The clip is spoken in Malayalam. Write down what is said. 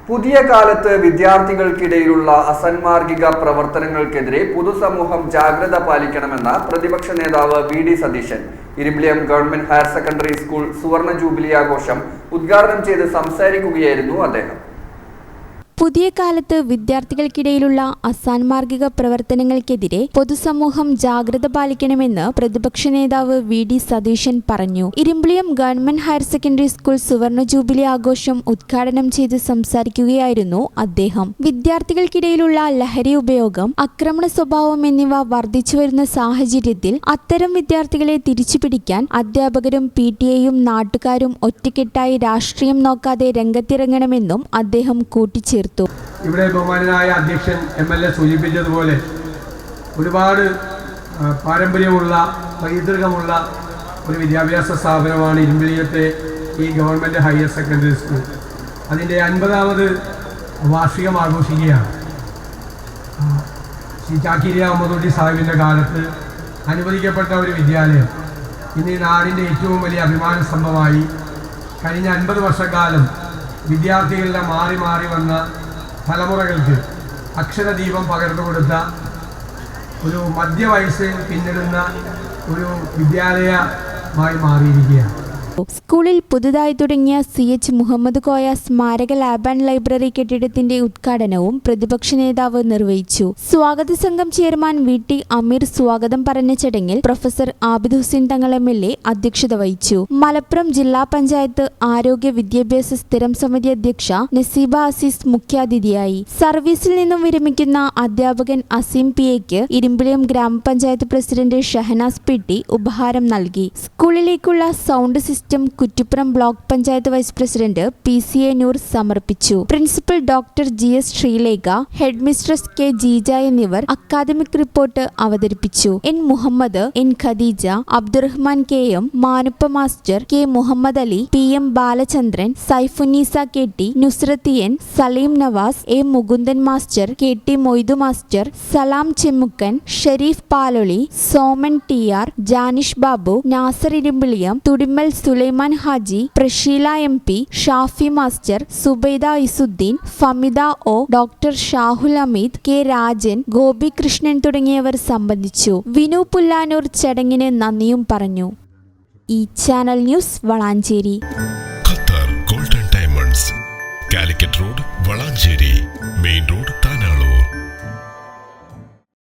പുതിയ കാലത്ത് വിദ്യാർത്ഥികൾക്കിടയിലുള്ള അസാൻമാർഗിക പ്രവർത്തനങ്ങൾക്കെതിരെ പൊതുസമൂഹം ജാഗ്രത പാലിക്കണമെന്ന് പ്രതിപക്ഷ നേതാവ് VD. Satheesan Irimbiliyam government higher secondary school സുവർണ ജൂബിലി ആഘോഷം ഉദ്ഘാടനം ചെയ്ത് സംസാരിക്കുകയായിരുന്നു അദ്ദേഹം. പുതിയ കാലത്ത് വിദ്യാർത്ഥികൾക്കിടയിലുള്ള അസാൻമാർഗിക പ്രവർത്തനങ്ങൾക്കെതിരെ പൊതുസമൂഹം ജാഗ്രത പാലിക്കണമെന്ന് പ്രതിപക്ഷ നേതാവ് വി.ഡി. സതീശൻ പറഞ്ഞു. Irimbiliyam government higher secondary school സുവർണ ജൂബിലി ആഘോഷം ഉദ്ഘാടനം ചെയ്ത് സംസാരിക്കുകയായിരുന്നു അദ്ദേഹം. വിദ്യാർത്ഥികൾക്കിടയിലുള്ള ലഹരി ഉപയോഗം, ആക്രമണ സ്വഭാവം എന്നിവ വർദ്ധിച്ചുവരുന്ന സാഹചര്യത്തിൽ അത്തരം വിദ്യാർത്ഥികളെ തിരിച്ചുപിടിക്കാൻ അധ്യാപകരും PTA-യും നാട്ടുകാരും ഒറ്റക്കെട്ടായി രാഷ്ട്രീയം നോക്കാതെ രംഗത്തിറങ്ങണമെന്നും അദ്ദേഹം കൂട്ടിച്ചേർത്തു. ഇവിടെ ബഹുമാനായ അധ്യക്ഷൻ MLA സൂചിപ്പിച്ചതുപോലെ ഒരുപാട് പാരമ്പര്യമുള്ള പൈതൃകമുള്ള ഒരു വിദ്യാഭ്യാസ സ്ഥാപനമാണ് ഇരിമ്പിളിയത്തെ ഈ ഗവൺമെൻറ് ഹയർ സെക്കൻഡറി സ്കൂൾ. അതിൻ്റെ 50ാമത് വാർഷികം ആഘോഷിക്കുകയാണ്. ശ്രീ ചാക്കിരി അഹമ്മദുട്ടി സാഹിബിൻ്റെ കാലത്ത് അനുവദിക്കപ്പെട്ട ഒരു വിദ്യാലയം ഇന്ന് ഈ നാടിൻ്റെ ഏറ്റവും വലിയ അഭിമാന സ്തംഭമായി കഴിഞ്ഞ 50 വർഷക്കാലം വിദ്യാർത്ഥികളുടെ മാറി മാറി വന്ന തലമുറകൾക്ക് അക്ഷരദീപം പകർന്നു കൊടുത്ത ഒരു മധ്യവയസ്സ് പിന്നിടുന്ന ഒരു വിദ്യാലയമായി മാറിയിരിക്കുകയാണ്. സ്കൂളിൽ പുതുതായി തുടങ്ങിയ CH മുഹമ്മദ് കോയ സ്മാരക ലാബ് ആൻഡ് ലൈബ്രറി കെട്ടിടത്തിന്റെ ഉദ്ഘാടനവും പ്രതിപക്ഷ നേതാവ് നിർവഹിച്ചു. സ്വാഗത സംഘം ചെയർമാൻ VT അമീർ സ്വാഗതം പറഞ്ഞ ചടങ്ങിൽ പ്രൊഫസർ ആബിദ് ഹുസൈൻ തങ്ങൾ MLA അധ്യക്ഷത വഹിച്ചു. മലപ്പുറം ജില്ലാ പഞ്ചായത്ത് ആരോഗ്യ വിദ്യാഭ്യാസ സ്ഥിരം സമിതി അധ്യക്ഷ നസീബ അസീസ് മുഖ്യാതിഥിയായി. സർവീസിൽ നിന്നും വിരമിക്കുന്ന അധ്യാപകൻ അസീം PA-ക്ക് ഇരിമ്പിളിയം ഗ്രാമപഞ്ചായത്ത് പ്രസിഡന്റ് ഷഹനാസ് PT ഉപഹാരം നൽകി. സ്കൂളിലേക്കുള്ള sound system Kuttippuram block panchayat vice president PCA Noor സമർപ്പിച്ചു. Principal doctor GS Sreelekha, head mistress K Jeeja എന്നിവർ അക്കാദമിക് റിപ്പോർട്ട് അവതരിപ്പിച്ചു. N Muhammad, N Khadeeja, Abdurahman KM, Manuppa master, K Muhammad Ali, PM Balachandran, Saifunneesa KT, Nusrath N, Saleem Navas, A Mukundan master, KT Moidu master, Salam Chemmukkan, Shareef Paloli, Soman TR, Janish Babu, Nasar Irimbiliyam, Thudimmal Sulaiman Haji, Prasheela MP, Shafi master, Subaida Izzuddeen, Famida O, doctor Shahul Ameed, K Rajan, Gopi Krishnan തുടങ്ങിയവർ സംബന്ധിച്ചു. വിനു പുല്ലാനൂർ ചടങ്ങിന് നന്ദിയും പറഞ്ഞു. ഈ channel news Valanchery. Qatar golden diamonds, Calicut road Valanchery, main road